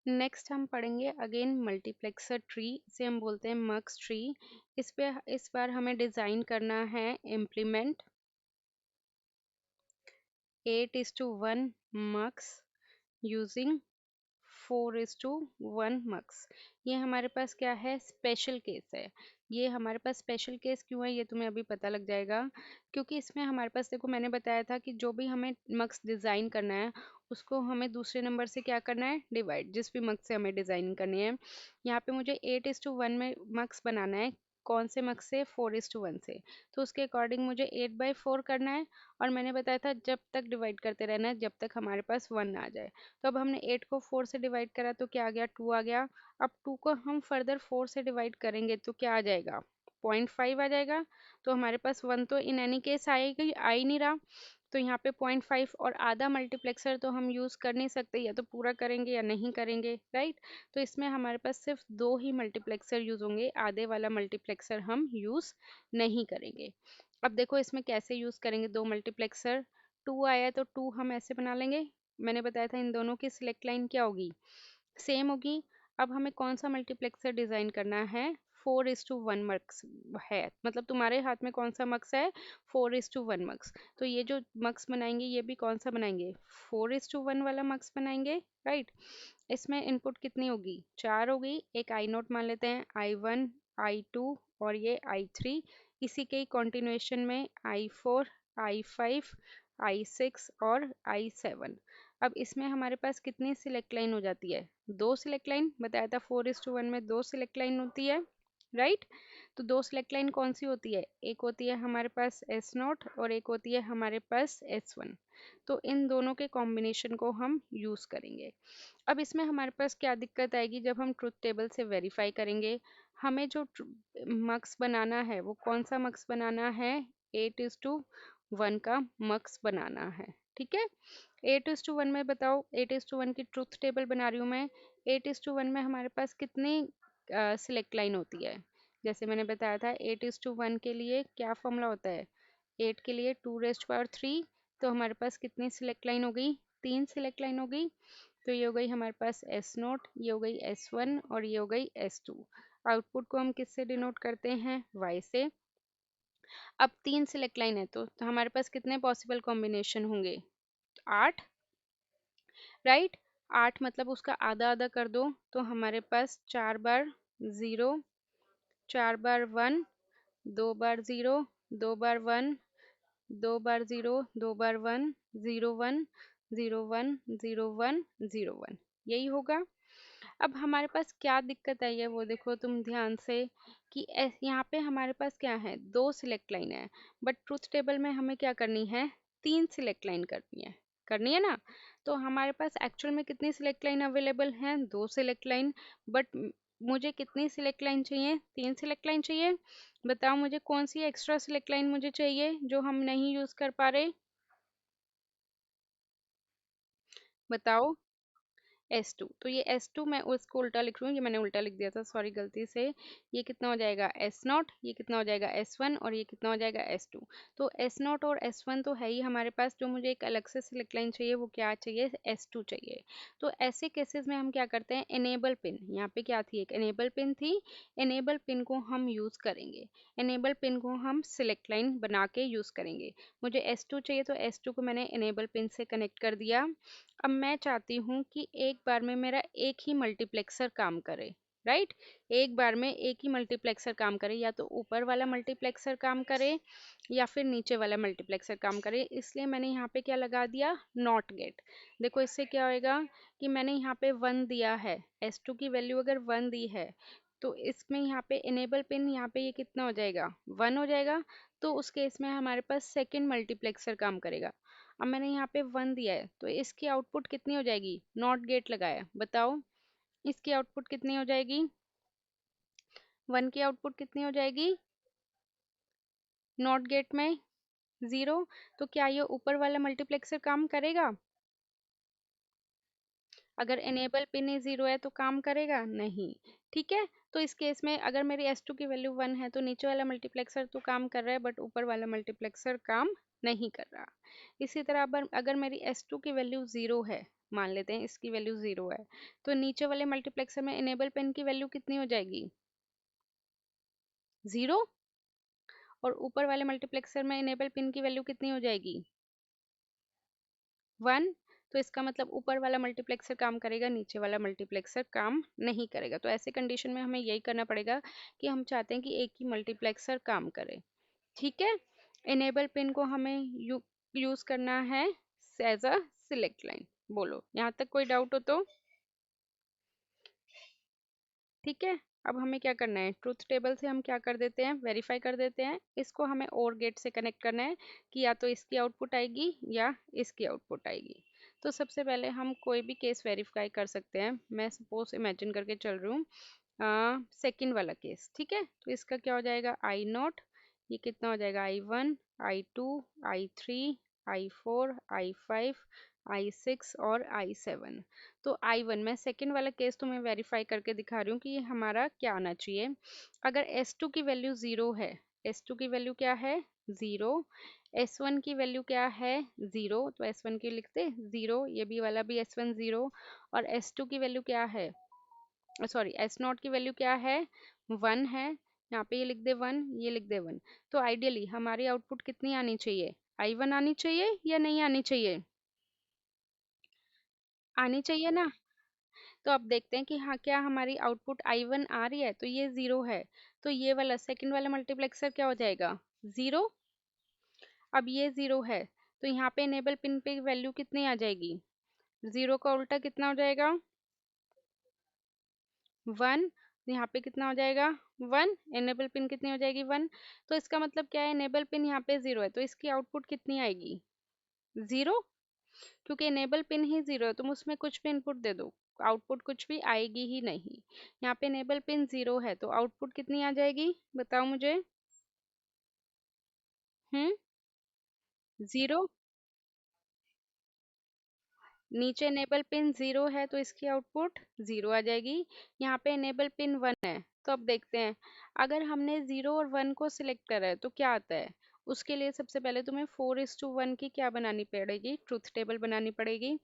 Next हम पढ़ेंगे again multiplexer tree, इसे हम बोलते हैं मक्स ट्री। इस बार हमें डिज़ाइन करना है इम्प्लीमेंट 8:1 मक्स यूजिंग 4:1 मक्स। ये हमारे पास क्या है, स्पेशल केस है। ये हमारे पास स्पेशल केस क्यों है ये तुम्हें अभी पता लग जाएगा, क्योंकि इसमें हमारे पास देखो मैंने बताया था कि जो भी हमें मक्स डिज़ाइन करना है उसको हमें दूसरे नंबर से क्या करना है, डिवाइड, जिस भी मक्स से हमें डिज़ाइन करनी है। यहाँ पे मुझे 8:1 में मक्स बनाना है, कौन से मक्स से, 4:1 से। तो उसके अकॉर्डिंग मुझे 8/4 करना है, और मैंने बताया था जब तक डिवाइड करते रहना है जब तक हमारे पास 1 आ जाए। तो अब हमने 8 को 4 से डिवाइड करा तो क्या आ गया, 2 आ गया। अब 2 को हम फर्दर 4 से डिवाइड करेंगे तो क्या आ जाएगा, 0.5 आ जाएगा। तो हमारे पास 1 तो इन एनी केस आएगा, आ ही नहीं रहा। तो यहाँ पे 0.5 और आधा मल्टीप्लेक्सर तो हम यूज़ कर नहीं सकते, या तो पूरा करेंगे या नहीं करेंगे, राइट। तो इसमें हमारे पास सिर्फ 2 ही मल्टीप्लेक्सर यूज़ होंगे, आधे वाला मल्टीप्लेक्सर हम यूज़ नहीं करेंगे। अब देखो इसमें कैसे यूज़ करेंगे दो मल्टीप्लेक्सर। 2 आया तो 2 हम ऐसे बना लेंगे। मैंने बताया था इन दोनों की सिलेक्ट लाइन क्या होगी, सेम होगी। अब हमें कौन सा मल्टीप्लेक्सर डिज़ाइन करना है, 4:1 मक्स है, मतलब तुम्हारे हाथ में कौन सा मक्स है, 4:1 मक्स। तो ये जो मक्स बनाएंगे ये भी कौन सा बनाएंगे, 4:1 वाला मक्स बनाएंगे, राइट। इसमें इनपुट कितनी होगी, 4 होगी। एक आई नोट मान लेते हैं, I1 I2 और ये I3। इसी के ही कॉन्टिन्यूएशन में I4 I5 I6 और I7। अब इसमें हमारे पास कितनी सिलेक्ट लाइन हो जाती है, दो सिलेक्ट लाइन, बताया था 4:1 में दो सिलेक्ट लाइन होती है, राइट। तो दो सिलेक्ट लाइन कौन सी होती है, एक होती है हमारे पास S0 और एक होती है हमारे पास S1। तो इन दोनों के कॉम्बिनेशन को हम यूज़ करेंगे। अब इसमें हमारे पास क्या दिक्कत आएगी, जब हम ट्रुथ टेबल से वेरीफाई करेंगे, हमें जो मक्स बनाना है वो कौन सा मक्स बनाना है, 8:1 का मक्स बनाना है, ठीक है। 8:1 में बताओ, 8:1 की ट्रुथ टेबल बना रही हूँ मैं। 8:1 में हमारे पास कितनी सिलेक्ट लाइन होती है, जैसे मैंने बताया था 8:1 के लिए क्या फॉर्मूला होता है, 8 के लिए 2⁻3। तो हमारे पास कितनी सिलेक्ट लाइन हो गई, तीन सिलेक्ट लाइन हो गई। तो ये हो गई हमारे पास S0, ये हो गई S1 और ये हो गई S2। आउटपुट को हम किससे डिनोट करते हैं, Y से। अब तीन सिलेक्ट लाइन है तो हमारे पास कितने पॉसिबल कॉम्बिनेशन होंगे, 8, राइट। 8 मतलब उसका आधा आधा कर दो तो हमारे पास 4 बार 0, 4 बार 1, 2 बार 0, 2 बार 1, 2 बार 0, 2 बार 1, 0 1, 0 1, 0 1, 0 1, यही होगा। अब हमारे पास क्या दिक्कत आई है वो देखो तुम ध्यान से, कि यहाँ पे हमारे पास क्या है, दो सिलेक्ट लाइन है, बट ट्रुथ टेबल में हमें क्या करनी है, तीन सिलेक्ट लाइन करनी है ना। तो हमारे पास एक्चुअल में कितनी सिलेक्ट लाइन अवेलेबल है, दो सिलेक्ट लाइन, बट मुझे कितनी सिलेक्ट लाइन चाहिए, तीन सिलेक्ट लाइन चाहिए। बताओ मुझे कौन सी एक्स्ट्रा सिलेक्ट लाइन मुझे चाहिए जो हम नहीं यूज कर पा रहे, बताओ। S2, तो ये S2 मैं उसको उल्टा लिख रही हूँ, ये मैंने उल्टा लिख दिया था, सॉरी गलती से। ये कितना हो जाएगा S0, ये कितना हो जाएगा S1 और ये कितना हो जाएगा S2। तो S0 और S1 तो है ही हमारे पास, जो मुझे एक अलग से सिलेक्ट लाइन चाहिए वो क्या चाहिए, S2 चाहिए। तो ऐसे केसेस में हम क्या करते हैं, इनेबल पिन, यहाँ पे क्या थी, एक इनेबल पिन थी, इनेबल पिन को हम यूज़ करेंगे। इनेबल पिन को हम सिलेक्ट लाइन बना के यूज़ करेंगे। मुझे S2 चाहिए तो S2 को मैंने इनेबल पिन से कनेक्ट कर दिया। अब मैं चाहती हूँ कि एक बार में मेरा एक ही मल्टीप्लेक्सर काम करे, राइट। एक बार में एक ही मल्टीप्लेक्सर काम करे, या तो ऊपर वाला मल्टीप्लेक्सर काम करे या फिर नीचे वाला मल्टीप्लेक्सर काम करे। इसलिए मैंने यहाँ पे क्या लगा दिया, नॉट गेट। देखो इससे क्या होएगा कि मैंने यहाँ पे 1 दिया है, S2 की वैल्यू अगर 1 दी है तो इसमें यहाँ पे इनेबल पिन, यहाँ पे ये कितना हो जाएगा, 1 हो जाएगा। तो उस केस में हमारे पास सेकेंड मल्टीप्लेक्सर काम करेगा। अब मैंने यहाँ पे 1 दिया है तो इसकी आउटपुट कितनी हो जाएगी, नॉट गेट लगाया, बताओ इसकी आउटपुट कितनी हो जाएगी, 1 की आउटपुट कितनी हो जाएगी, नॉट गेट में 0। तो क्या ये ऊपर वाला मल्टीप्लेक्सर काम करेगा, अगर इनेबल पिन ही 0 है तो काम करेगा नहीं, ठीक है। तो इस केस में अगर मेरी S2 की वैल्यू 1 है तो नीचे वाला मल्टीप्लेक्सर तो काम कर रहा है बट ऊपर वाला मल्टीप्लेक्सर काम नहीं कर रहा। इसी तरह अगर मेरी S2 की वैल्यू 0 है मान लेते हैं इसकी वैल्यू 0 है, तो नीचे वाले मल्टीप्लेक्सर में इनेबल पिन की वैल्यू कितनी हो जाएगी? 0। और ऊपर वाले मल्टीप्लेक्सर में इनेबल पिन की वैल्यू कितनी हो जाएगी? 1। तो इसका मतलब ऊपर वाला मल्टीप्लेक्सर काम करेगा, नीचे वाला मल्टीप्लेक्सर काम नहीं करेगा। तो ऐसे कंडीशन में हमें यही करना पड़ेगा कि हम चाहते हैं कि एक ही मल्टीप्लेक्सर काम करे। ठीक है, इनेबल पिन को हमें यूज करना है एज अ सिलेक्ट लाइन। बोलो यहाँ तक कोई डाउट हो तो? ठीक है, अब हमें क्या करना है, ट्रुथ टेबल से हम क्या कर देते हैं, वेरीफाई कर देते हैं। इसको हमें और गेट से कनेक्ट करना है कि या तो इसकी आउटपुट आएगी या इसकी आउटपुट आएगी। तो सबसे पहले हम कोई भी केस वेरीफाई कर सकते हैं। मैं सपोज इमेजिन करके चल रही हूँ सेकेंड वाला केस। ठीक है, तो इसका क्या हो जाएगा, आई नॉट, ये कितना हो जाएगा, I1, I2, I3, I4, I5, I6 और I7। तो I1, मैं सेकेंड वाला केस तुम्हें वेरीफाई करके दिखा रही हूँ कि ये हमारा क्या आना चाहिए। अगर S2 की वैल्यू 0 है, S2 की वैल्यू क्या है, 0, S1 की वैल्यू क्या है, 0, तो S1 की लिखते 0, ये भी वाला भी S1 0, और S2 की वैल्यू क्या है, सॉरी S0 की वैल्यू क्या है, 1 है। यहाँ पे ये लिख दे 1, ये लिख दे 1। तो आइडियली हमारी आउटपुट कितनी आनी चाहिए, I1 आनी चाहिए या नहीं आनी चाहिए? आनी चाहिए ना। तो अब देखते हैं कि हाँ क्या हमारी आउटपुट I1 आ रही है, तो ये 0 है। तो ये वाला सेकंड वाला मल्टीप्लेक्सर क्या हो जाएगा, 0। अब ये 0 है, तो यहाँ पे इनेबल पिन पे वैल्यू कितनी आ जाएगी, 0 का उल्टा कितना हो जाएगा, 1। यहाँ पे कितना हो जाएगा, 1। इनेबल पिन कितनी हो जाएगी, 1। तो इसका मतलब क्या है, इनेबल पिन यहाँ पे 0 है, तो इसकी आउटपुट कितनी आएगी, 0। क्योंकि इनेबल पिन ही 0 है, तुम उसमें कुछ भी इनपुट दे दो, आउटपुट कुछ भी आएगी ही नहीं। यहाँ पे इनेबल पिन 0 है, तो आउटपुट कितनी आ जाएगी, बताओ मुझे। 0। नीचे इनेबल पिन 0 है, तो इसकी आउटपुट 0 आ जाएगी। यहाँ पे इनेबल पिन 1 है, तो अब देखते हैं, अगर हमने 0 और 1 को सिलेक्ट करा है तो क्या आता है। उसके लिए सबसे पहले तुम्हें 4:1 की क्या बनानी पड़ेगी, ट्रुथ टेबल बनानी पड़ेगी।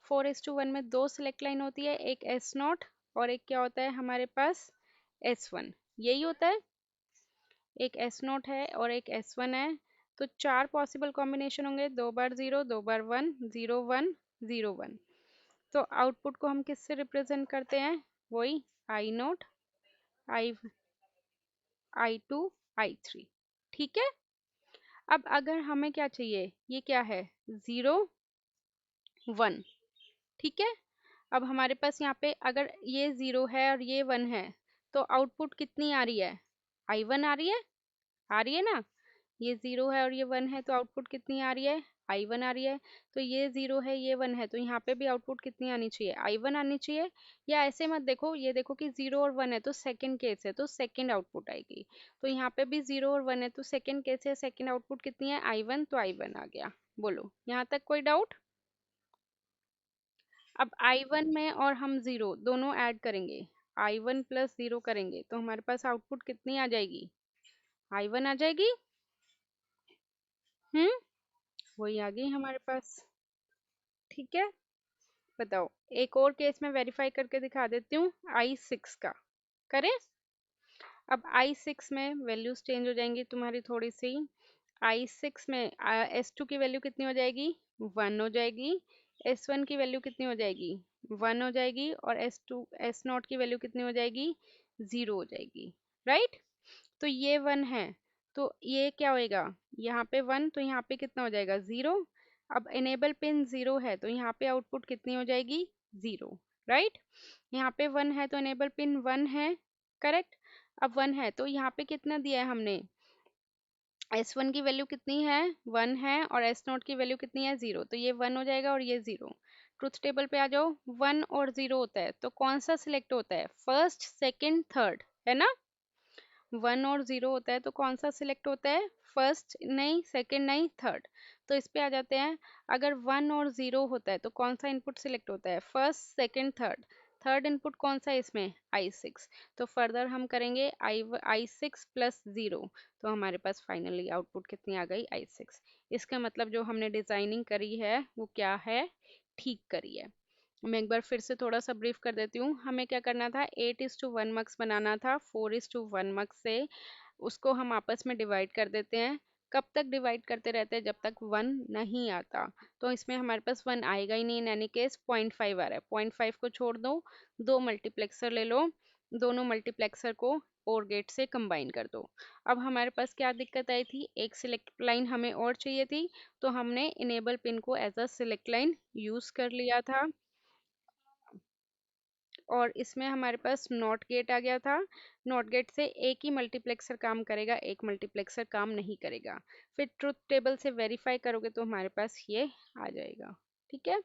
4:1 में दो सिलेक्ट लाइन होती है, एक S0 और एक क्या होता है हमारे पास, S1। यही होता है, एक S0 है और एक S1 है। तो चार पॉसिबल कॉम्बिनेशन होंगे, 2 बार 0, 2 बार 1, 0 1, 0 1। तो आउटपुट को हम किससे रिप्रेजेंट करते हैं, वही I0, आई I2, I3। ठीक है, अब अगर हमें क्या चाहिए, ये क्या है, 0 1। ठीक है, अब हमारे पास यहाँ पे अगर ये 0 है और ये 1 है, तो आउटपुट कितनी आ रही है, I1 आ रही है, आ रही है ना। ये 0 है और ये 1 है, तो आउटपुट कितनी आ रही है, I1 आ रही है। तो ये 0 है, ये 1 है, तो यहाँ पे भी आउटपुट कितनी आनी चाहिए, I1 आनी चाहिए। या ऐसे मत देखो, ये देखो कि 0 और 1 है तो सेकंड केस है, तो सेकंड आउटपुट आएगी। तो यहाँ पे भी 0 और 1 है, तो सेकंड केस है, सेकंड आउटपुट कितनी है, I1, तो I1 आ गया। बोलो यहाँ तक कोई डाउट? अब I1 में और हम 0 दोनों ऐड करेंगे, I1 प्लस 0 करेंगे, तो हमारे पास आउटपुट कितनी आ जाएगी, I1 आ जाएगी। हम्म, वही आ गई हमारे पास। ठीक है, बताओ, एक और केस में वेरीफाई करके दिखा देती हूँ, I6 का। करें, अब I6 में वैल्यूज चेंज हो जाएंगी तुम्हारी थोड़ी सी। I6 में S2 की वैल्यू कितनी हो जाएगी, 1 हो जाएगी। S1 की वैल्यू कितनी हो जाएगी, 1 हो जाएगी। और S0 की वैल्यू कितनी हो जाएगी, 0 हो जाएगी। राइट, तो ये 1 है, तो ये क्या होएगा, यहाँ पे 1, तो यहाँ पे कितना हो जाएगा, 0। अब इनेबल पिन 0 है, तो यहाँ पे आउटपुट कितनी हो जाएगी, 0। राइट, यहाँ पे 1 है, तो इनेबल पिन 1 है, करेक्ट। अब 1 है, तो यहाँ पे कितना दिया है हमने, S1 की वैल्यू कितनी है, 1 है, और S0 की वैल्यू कितनी है, 0। तो ये 1 हो जाएगा और ये 0। ट्रुथ टेबल पे आ जाओ, 1 और 0 होता है तो कौन सा सिलेक्ट होता है, फर्स्ट सेकंड थर्ड, है ना। 1 और 0 होता है तो कौन सा सिलेक्ट होता है, फर्स्ट नहीं, सेकंड नहीं, थर्ड। तो इस पे आ जाते हैं, अगर 1 और 0 होता है तो कौन सा इनपुट सिलेक्ट होता है, first second third. Third input कौन सा है इसमें, I6। तो फर्दर हम करेंगे I6 प्लस 0, तो हमारे पास फाइनली आउटपुट कितनी आ गई, I6। इसका मतलब जो हमने डिजाइनिंग करी है वो क्या है, ठीक करी है। मैं एक बार फिर से थोड़ा सा ब्रीफ कर देती हूँ। हमें क्या करना था, 8:1 मक्स बनाना था 4:1 मक्स से। उसको हम आपस में डिवाइड कर देते हैं। कब तक डिवाइड करते रहते हैं, जब तक 1 नहीं आता। तो इसमें हमारे पास 1 आएगा ही नहीं, इन एनी केस 0.5 आ रहा है। 0.5 को छोड़ दो, दो मल्टीप्लेक्सर ले लो, दोनों मल्टीप्लेक्सर को और गेट से कंबाइन कर दो। अब हमारे पास क्या दिक्कत आई थी, एक सिलेक्ट लाइन हमें और चाहिए थी, तो हमने इनेबल पिन को as a select line use कर लिया था। और इसमें हमारे पास नॉट गेट आ गया था। नॉट गेट से एक ही मल्टीप्लेक्सर काम करेगा, एक मल्टीप्लेक्सर काम नहीं करेगा। फिर ट्रुथ टेबल से वेरीफाई करोगे तो हमारे पास ये आ जाएगा। ठीक है।